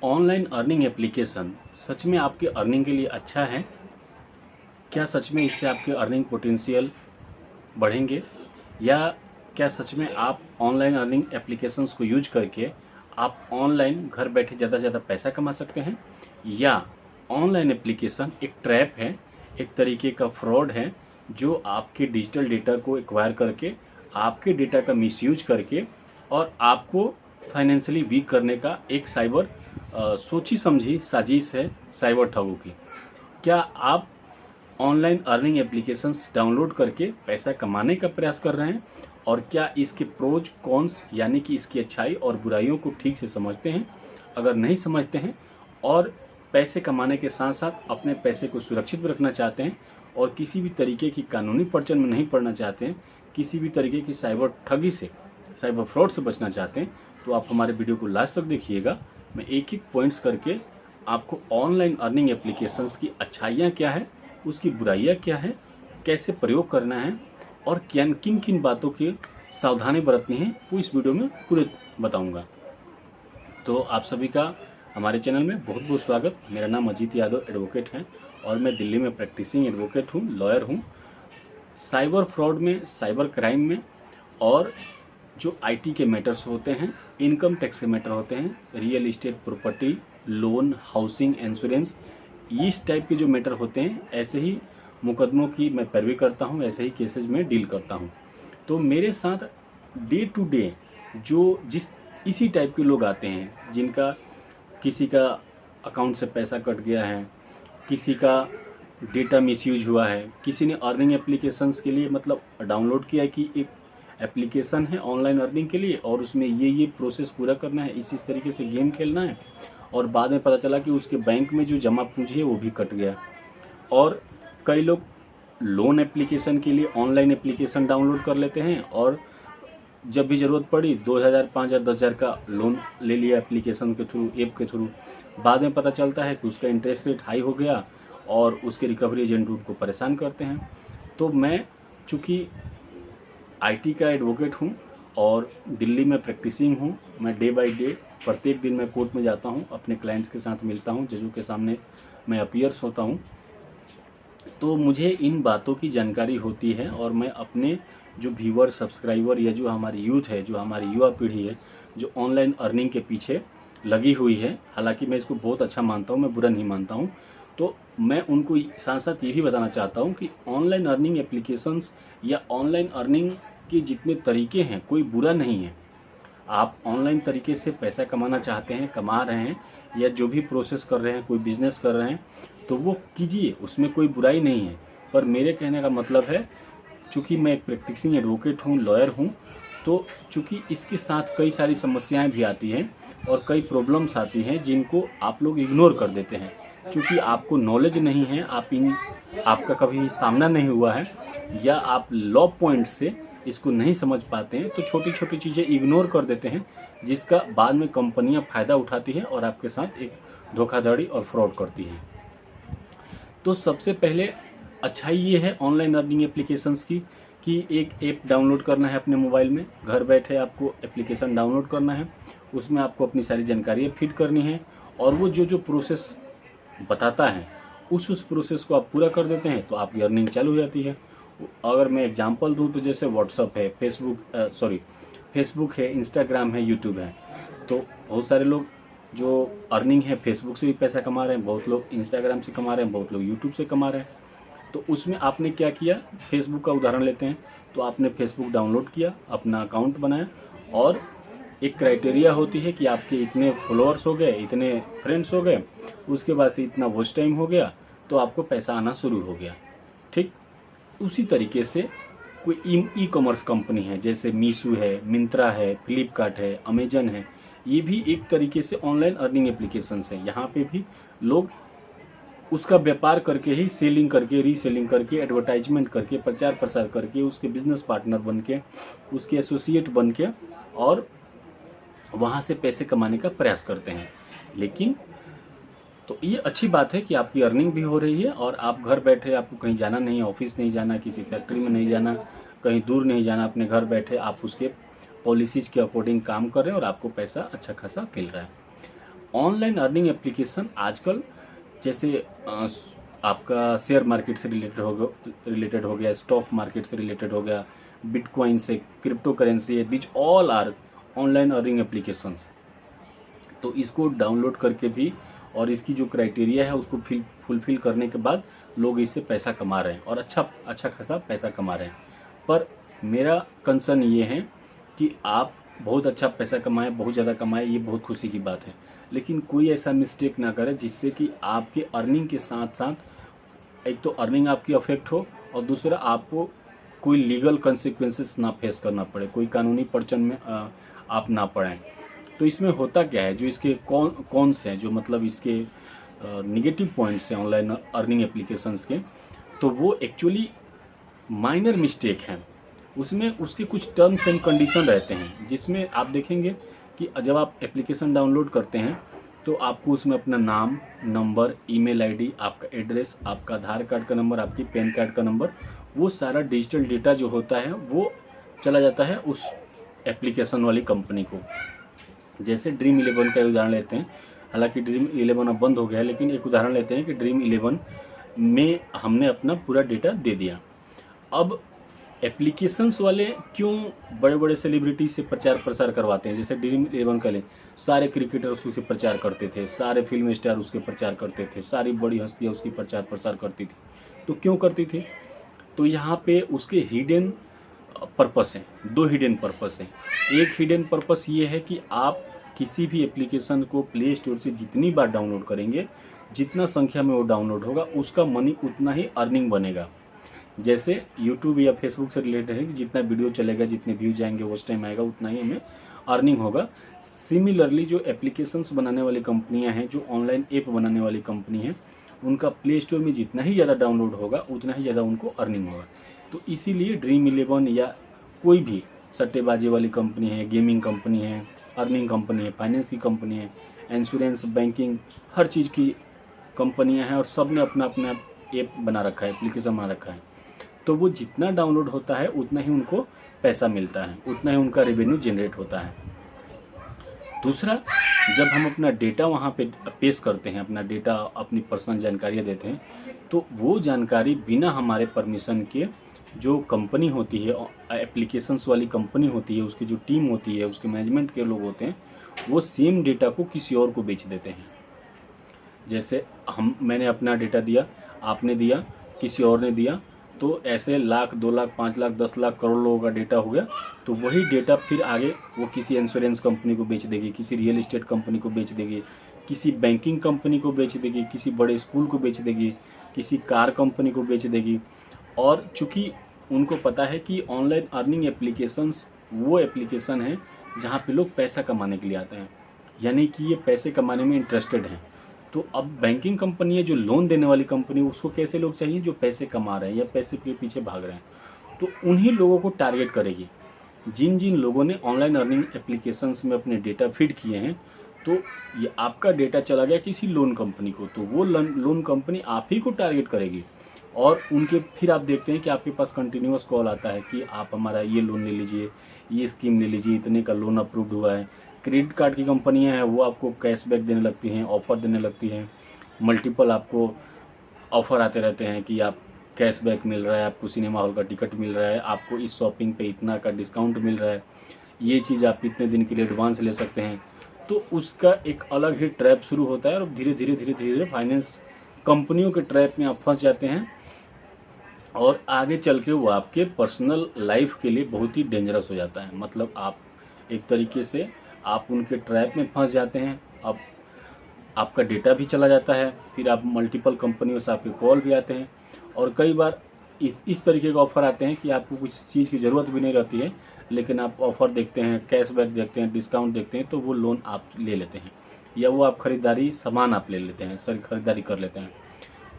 Online earning application सच में आपके earning के लिए अच्छा है? क्या सच में इससे आपके अर्निंग पोटेंशियल बढ़ेंगे, या क्या सच में आप ऑनलाइन अर्निंग एप्लीकेशंस को यूज करके आप ऑनलाइन घर बैठे ज़्यादा से ज़्यादा पैसा कमा सकते हैं, या ऑनलाइन एप्लीकेशन एक ट्रैप है, एक तरीके का फ्रॉड है जो आपके डिजिटल डेटा को एक्वायर करके आपके डेटा का मिसयूज करके और आपको फाइनेंशियली वीक करने का एक साइबर सोची समझी साजिश है साइबर ठगों की। क्या आप ऑनलाइन अर्निंग एप्लीकेशंस डाउनलोड करके पैसा कमाने का प्रयास कर रहे हैं, और क्या इसके प्रोज कॉन्स यानी कि इसकी अच्छाई और बुराइयों को ठीक से समझते हैं? अगर नहीं समझते हैं और पैसे कमाने के साथ साथ अपने पैसे को सुरक्षित रखना चाहते हैं और किसी भी तरीके की कानूनी पड़चन में नहीं पड़ना चाहते हैं, किसी भी तरीके की साइबर ठगी से, साइबर फ्रॉड से बचना चाहते हैं, तो आप हमारे वीडियो को लास्ट तक देखिएगा। मैं एक एक पॉइंट्स करके आपको ऑनलाइन अर्निंग एप्लीकेशंस की अच्छाइयाँ क्या है, उसकी बुराइयाँ क्या है, कैसे प्रयोग करना है और किन किन बातों की सावधानी बरतनी है, वो इस वीडियो में पूरे बताऊंगा। तो आप सभी का हमारे चैनल में बहुत बहुत स्वागत। मेरा नाम अजीत यादव एडवोकेट है और मैं दिल्ली में प्रैक्टिसिंग एडवोकेट हूँ, लॉयर हूँ। साइबर फ्रॉड में, साइबर क्राइम में और जो आईटी के मैटर्स होते हैं, इनकम टैक्स के मैटर होते हैं, real estate, property, loan, housing, insurance, इस टाइप के जो मैटर होते हैं, ऐसे ही मुकदमों की मैं पैरवी करता हूँ, ऐसे ही केसेज में डील करता हूँ। तो मेरे साथ डे टू डे इसी टाइप के लोग आते हैं जिनका किसी का अकाउंट से पैसा कट गया है, किसी का डेटा मिसयूज हुआ है, किसी ने अर्निंग एप्लीकेशंस के लिए मतलब डाउनलोड किया है कि एक एप्लीकेशन है ऑनलाइन अर्निंग के लिए और उसमें ये प्रोसेस पूरा करना है, इस तरीके से गेम खेलना है, और बाद में पता चला कि उसके बैंक में जो जमा पूंजी है वो भी कट गया। और कई लोग लोन एप्लीकेशन के लिए ऑनलाइन एप्लीकेशन डाउनलोड कर लेते हैं और जब भी ज़रूरत पड़ी 2000, 5000, 10,000 का लोन ले लिया एप्लीकेशन के थ्रू, ऐप के थ्रू। बाद में पता चलता है कि उसका इंटरेस्ट रेट हाई हो गया और उसके रिकवरी एजेंट उनको परेशान करते हैं। तो मैं चूँकि आईटी का एडवोकेट हूँ और दिल्ली में प्रैक्टिसिंग हूँ, मैं डे बाय डे प्रत्येक दिन मैं कोर्ट में जाता हूँ, अपने क्लाइंट्स के साथ मिलता हूँ, जजों के सामने मैं अपीयर्स होता हूँ। तो मुझे इन बातों की जानकारी होती है और मैं अपने जो व्यूअर, सब्सक्राइबर या जो हमारी यूथ है, जो हमारी युवा पीढ़ी है, जो ऑनलाइन अर्निंग के पीछे लगी हुई है, हालांकि मैं इसको बहुत अच्छा मानता हूँ, मैं बुरा नहीं मानता हूँ, तो मैं उनको साथ साथ ये भी बताना चाहता हूँ कि ऑनलाइन अर्निंग एप्लीकेशंस या ऑनलाइन अर्निंग के जितने तरीके हैं कोई बुरा नहीं है। आप ऑनलाइन तरीके से पैसा कमाना चाहते हैं, कमा रहे हैं, या जो भी प्रोसेस कर रहे हैं, कोई बिजनेस कर रहे हैं, तो वो कीजिए, उसमें कोई बुराई नहीं है। पर मेरे कहने का मतलब है, चूँकि मैं एक प्रैक्टिसिंग एडवोकेट हूँ, लॉयर हूँ, तो चूँकि इसके साथ कई सारी समस्याएं भी आती हैं और कई प्रॉब्लम्स आती हैं जिनको आप लोग इग्नोर कर देते हैं, क्योंकि आपको नॉलेज नहीं है, आपका कभी सामना नहीं हुआ है, या आप लॉ पॉइंट से इसको नहीं समझ पाते हैं, तो छोटी छोटी चीज़ें इग्नोर कर देते हैं, जिसका बाद में कंपनियां फ़ायदा उठाती हैं और आपके साथ एक धोखाधड़ी और फ्रॉड करती हैं। तो सबसे पहले अच्छाई ये है ऑनलाइन अर्निंग एप्लीकेशंस की कि एक ऐप डाउनलोड करना है अपने मोबाइल में, घर बैठे आपको एप्लीकेशन डाउनलोड करना है, उसमें आपको अपनी सारी जानकारियाँ फीड करनी है और वो जो प्रोसेस बताता है उस प्रोसेस को आप पूरा कर देते हैं तो आपकी अर्निंग चालू हो जाती है। अगर मैं एग्जांपल दूं तो जैसे व्हाट्सअप है, फेसबुक है, इंस्टाग्राम है, यूट्यूब है, तो बहुत सारे लोग जो अर्निंग है फेसबुक से भी पैसा कमा रहे हैं, बहुत लोग इंस्टाग्राम से कमा रहे हैं, बहुत लोग यूट्यूब से कमा रहे हैं। तो उसमें आपने क्या किया, फेसबुक का उदाहरण लेते हैं, तो आपने फेसबुक डाउनलोड किया, अपना अकाउंट बनाया और एक क्राइटेरिया होती है कि आपके इतने फॉलोअर्स हो गए, इतने फ्रेंड्स हो गए, उसके बाद से इतना वॉच टाइम हो गया तो आपको पैसा आना शुरू हो गया। ठीक उसी तरीके से कोई ई कॉमर्स कंपनी है, जैसे मीशो है, मिंत्रा है, फ्लिपकार्ट है, अमेजन है, ये भी एक तरीके से ऑनलाइन अर्निंग एप्लीकेशंस है। यहाँ पे भी लोग उसका व्यापार करके ही सेलिंग करके, रीसेलिंग करके, एडवर्टाइजमेंट करके, प्रचार प्रसार करके, उसके बिजनेस पार्टनर बन के, उसके एसोसिएट बन के और वहाँ से पैसे कमाने का प्रयास करते हैं। लेकिन तो ये अच्छी बात है कि आपकी अर्निंग भी हो रही है और आप घर बैठे, आपको कहीं जाना नहीं है, ऑफिस नहीं जाना, किसी फैक्ट्री में नहीं जाना, कहीं दूर नहीं जाना, अपने घर बैठे आप उसके पॉलिसीज़ के अकॉर्डिंग काम कर रहे हैं और आपको पैसा अच्छा खासा मिल रहा है। ऑनलाइन अर्निंग एप्लीकेशन आजकल जैसे आपका शेयर मार्केट से रिलेटेड हो गया, स्टॉक मार्केट से रिलेटेड हो गया, बिटकॉइन से, क्रिप्टो करेंसी है, this all are online earning applications. तो इसको डाउनलोड करके भी और इसकी जो क्राइटेरिया है उसको फुलफिल करने के बाद लोग इससे पैसा कमा रहे हैं और अच्छा खासा पैसा कमा रहे हैं। पर मेरा कंसर्न ये है कि आप बहुत अच्छा पैसा कमाएं, बहुत ज़्यादा कमाएं, ये बहुत खुशी की बात है, लेकिन कोई ऐसा मिस्टेक ना करे जिससे कि आपके अर्निंग के साथ साथ एक तो अर्निंग आपकी अफेक्ट हो और दूसरा आपको कोई लीगल कंसिक्वेंसेस ना फेस करना पड़े, कोई कानूनी पड़चन में आप ना पड़ें। तो इसमें होता क्या है, जो इसके कौन से हैं, जो मतलब इसके निगेटिव पॉइंट्स हैं ऑनलाइन अर्निंग एप्लीकेशंस के, तो वो एक्चुअली माइनर मिस्टेक हैं। उसमें उसके कुछ टर्म्स एंड कंडीशन रहते हैं जिसमें आप देखेंगे कि जब आप एप्लीकेशन डाउनलोड करते हैं तो आपको उसमें अपना नाम, नंबर, ईमेल आईडी, आपका एड्रेस, आपका आधार कार्ड का नंबर, आपकी पैन कार्ड का नंबर, वो सारा डिजिटल डेटा जो होता है वो चला जाता है उस एप्लीकेशन वाली कंपनी को। जैसे ड्रीम 11 का उदाहरण लेते हैं, हालांकि ड्रीम 11 अब बंद हो गया है, लेकिन एक उदाहरण लेते हैं कि ड्रीम 11 में हमने अपना पूरा डेटा दे दिया। अब एप्लीकेशंस वाले क्यों बड़े बड़े सेलिब्रिटी से प्रचार प्रसार करवाते हैं? जैसे ड्रीम 11 का ले, सारे क्रिकेटर उसके प्रचार करते थे, सारे फिल्म स्टार उसके प्रचार करते थे, सारी बड़ी हस्तियाँ उसकी प्रचार प्रसार करती थी। तो क्यों करती थी? तो यहाँ पे उसके हिडन पर्पस हैं, दो हिडन पर्पस हैं। एक हिडन पर्पस ये है कि आप किसी भी एप्लीकेशन को प्ले स्टोर से जितनी बार डाउनलोड करेंगे, जितना संख्या में वो डाउनलोड होगा, उसका मनी उतना ही अर्निंग बनेगा। जैसे यूट्यूब या फेसबुक से रिलेटेड है कि जितना वीडियो चलेगा, जितने व्यूज आएंगे, वॉच टाइम आएगा, उतना ही हमें अर्निंग होगा। सिमिलरली जो एप्लीकेशंस बनाने वाली कंपनियां हैं, जो ऑनलाइन ऐप बनाने वाली कंपनी है, उनका प्ले स्टोर में जितना ही ज़्यादा डाउनलोड होगा उतना ही ज़्यादा उनको अर्निंग होगा। तो इसीलिए ड्रीम 11 या कोई भी सट्टेबाजी वाली कंपनी है, गेमिंग कंपनी है, अर्निंग कंपनी है, फाइनेंस की कंपनी है, इंश्योरेंस, बैंकिंग, हर चीज़ की कंपनियां हैं और सब ने अपना अपना ऐप बना रखा है, एप्लीकेशन बना रखा है। तो वो जितना डाउनलोड होता है उतना ही उनको पैसा मिलता है, उतना ही उनका रेवेन्यू जनरेट होता है। दूसरा, जब हम अपना डेटा वहाँ पे पेश करते हैं, अपना डेटा, अपनी पर्सनल जानकारियाँ देते हैं, तो वो जानकारी बिना हमारे परमिशन के जो कंपनी होती है, एप्लीकेशंस वाली कंपनी होती है, उसकी जो टीम होती है, उसके मैनेजमेंट के लोग होते हैं, वो सेम डेटा को किसी और को बेच देते हैं। जैसे मैंने अपना डेटा दिया, आपने दिया, किसी और ने दिया, तो ऐसे लाख, 2 लाख, 5 लाख, 10 लाख, करोड़ लोगों का डेटा हो गया। तो वही डेटा फिर आगे वो किसी इंश्योरेंस कंपनी को बेच देगी, किसी रियल एस्टेट कंपनी को बेच देगी, किसी बैंकिंग कंपनी को बेच देगी, किसी बड़े स्कूल को बेच देगी, किसी कार कंपनी को बेच देगी। और चूँकि उनको पता है कि ऑनलाइन अर्निंग एप्लीकेशंस वो एप्लीकेशन हैं जहाँ पे लोग पैसा कमाने के लिए आते हैं, यानी कि ये पैसे कमाने में इंटरेस्टेड हैं। तो अब बैंकिंग कंपनी है, जो लोन देने वाली कंपनी, उसको कैसे लोग चाहिए? जो पैसे कमा रहे हैं या पैसे के पीछे भाग रहे हैं। तो उन्हीं लोगों को टारगेट करेगी। जिन जिन लोगों ने ऑनलाइन अर्निंग एप्लीकेशंस में अपने डेटा फीड किए हैं, तो ये आपका डेटा चला गया किसी लोन कंपनी को, तो वो लोन कंपनी आप ही को टारगेट करेगी। और उनके फिर आप देखते हैं कि आपके पास कंटिन्यूअस कॉल आता है कि आप हमारा ये लोन ले लीजिए, ये स्कीम ले लीजिए, इतने का लोन अप्रूव्ड हुआ है। क्रेडिट कार्ड की कंपनियां हैं, वो आपको कैशबैक देने लगती हैं, ऑफ़र देने लगती हैं, मल्टीपल आपको ऑफ़र आते रहते हैं कि आप कैशबैक मिल रहा है, आपको सिनेमा हॉल का टिकट मिल रहा है, आपको इस शॉपिंग पे इतना का डिस्काउंट मिल रहा है, ये चीज़ आप इतने दिन के लिए एडवांस ले सकते हैं। तो उसका एक अलग ही ट्रैप शुरू होता है और धीरे धीरे फाइनेंस कंपनियों के ट्रैप में आप फंस जाते हैं और आगे चल के वो आपके पर्सनल लाइफ के लिए बहुत ही डेंजरस हो जाता है। मतलब आप एक तरीके से आप उनके ट्रैप में फंस जाते हैं। अब आपका डेटा भी चला जाता है, फिर आप मल्टीपल कंपनियों से आपके कॉल भी आते हैं और कई बार इस तरीके के ऑफ़र आते हैं कि आपको कुछ चीज़ की ज़रूरत भी नहीं रहती है, लेकिन आप ऑफ़र देखते हैं, कैशबैक देखते हैं, डिस्काउंट देखते हैं, तो वो लोन आप ले लेते हैं या वो आप सामान आप ले लेते हैं, खरीदारी कर लेते हैं।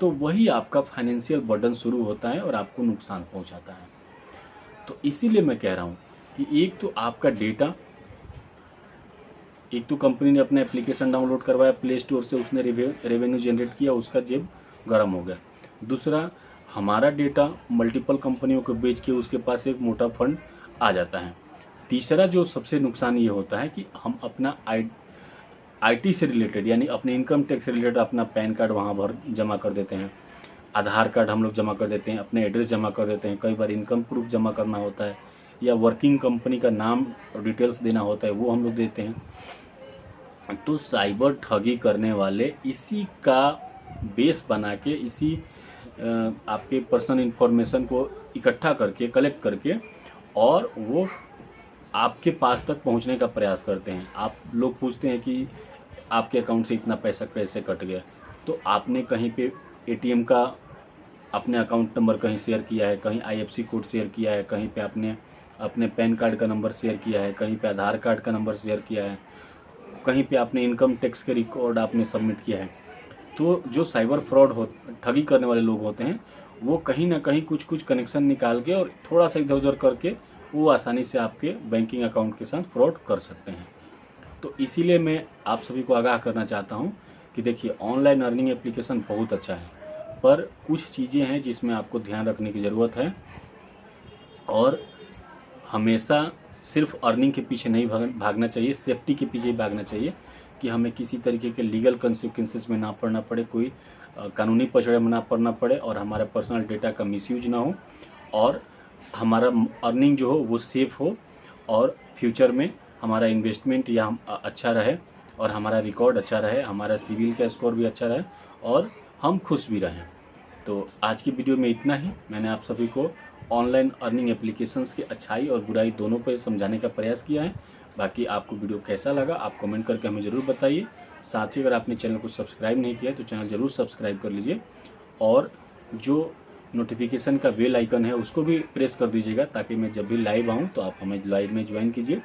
तो वही आपका फाइनेंशियल बर्डन शुरू होता है और आपको नुकसान पहुंचाता है। तो इसीलिए मैं कह रहा हूं कि एक तो आपका डेटा, एक तो कंपनी ने अपना एप्लीकेशन डाउनलोड करवाया प्ले स्टोर से, उसने रेवेन्यू जनरेट किया, उसका जेब गर्म हो गया। दूसरा, हमारा डेटा मल्टीपल कंपनियों को बेच के उसके पास एक मोटा फंड आ जाता है। तीसरा जो सबसे नुकसान ये होता है कि हम अपना आईटी से रिलेटेड यानी अपने इनकम टैक्स से रिलेटेड अपना पैन कार्ड वहाँ भर जमा कर देते हैं, आधार कार्ड हम लोग जमा कर देते हैं, अपने एड्रेस जमा कर देते हैं, कई बार इनकम प्रूफ जमा करना होता है या वर्किंग कंपनी का नाम डिटेल्स देना होता है, वो हम लोग देते हैं। तो साइबर ठगी करने वाले इसी का बेस बना के, इसी आपके पर्सनल इन्फॉर्मेशन को इकट्ठा करके, कलेक्ट करके, और वो आपके पास तक पहुंचने का प्रयास करते हैं। आप लोग पूछते हैं कि आपके अकाउंट से इतना पैसा कैसे कट गया, तो आपने कहीं पे एटीएम का अपने अकाउंट नंबर कहीं शेयर किया है, कहीं आईएफएससी कोड शेयर किया है, कहीं पे आपने अपने पैन कार्ड का नंबर शेयर किया है, कहीं पे आधार कार्ड का नंबर शेयर किया है, कहीं पे आपने इनकम टैक्स के रिकॉर्ड आपने सबमिट किया है। तो जो साइबर फ्रॉड हो, ठगी करने वाले लोग होते हैं, वो कहीं ना कहीं कुछ कुछ कनेक्शन निकाल के और थोड़ा सा इधर उधर करके वो आसानी से आपके बैंकिंग अकाउंट के साथ फ्रॉड कर सकते हैं। तो इसीलिए मैं आप सभी को आगाह करना चाहता हूं कि देखिए, ऑनलाइन अर्निंग एप्लीकेशन बहुत अच्छा है, पर कुछ चीज़ें हैं जिसमें आपको ध्यान रखने की ज़रूरत है। और हमेशा सिर्फ अर्निंग के पीछे नहीं भागना चाहिए, सेफ्टी के पीछे भागना चाहिए कि हमें किसी तरीके के लीगल कंसिक्वेंसेस में ना पड़ना पड़े, कोई कानूनी पचड़े में ना पड़ना पड़े, और हमारा पर्सनल डेटा का मिसयूज ना हो, और हमारा अर्निंग जो हो वो सेफ हो, और फ्यूचर में हमारा इन्वेस्टमेंट या अच्छा रहे, और हमारा रिकॉर्ड अच्छा रहे, हमारा सिविल का स्कोर भी अच्छा रहे, और हम खुश भी रहें। तो आज की वीडियो में इतना ही। मैंने आप सभी को ऑनलाइन अर्निंग एप्लीकेशंस की अच्छाई और बुराई दोनों पर समझाने का प्रयास किया है। बाकी आपको वीडियो कैसा लगा आप कमेंट करके हमें ज़रूर बताइए। साथ ही अगर आपने चैनल को सब्सक्राइब नहीं किया तो चैनल ज़रूर सब्सक्राइब कर लीजिए, और जो नोटिफिकेशन का बेल आइकन है उसको भी प्रेस कर दीजिएगा, ताकि मैं जब भी लाइव आऊँ तो आप हमें लाइव में ज्वाइन कीजिए,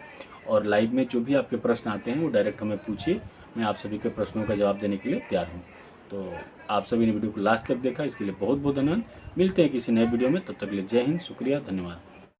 और लाइव में जो भी आपके प्रश्न आते हैं वो डायरेक्ट हमें पूछिए। मैं आप सभी के प्रश्नों का जवाब देने के लिए तैयार हूँ। तो आप सभी ने वीडियो को लास्ट तक देखा, इसके लिए बहुत बहुत धन्यवाद। मिलते हैं किसी नए वीडियो में, तब तक के लिए जय हिंद, शुक्रिया, धन्यवाद।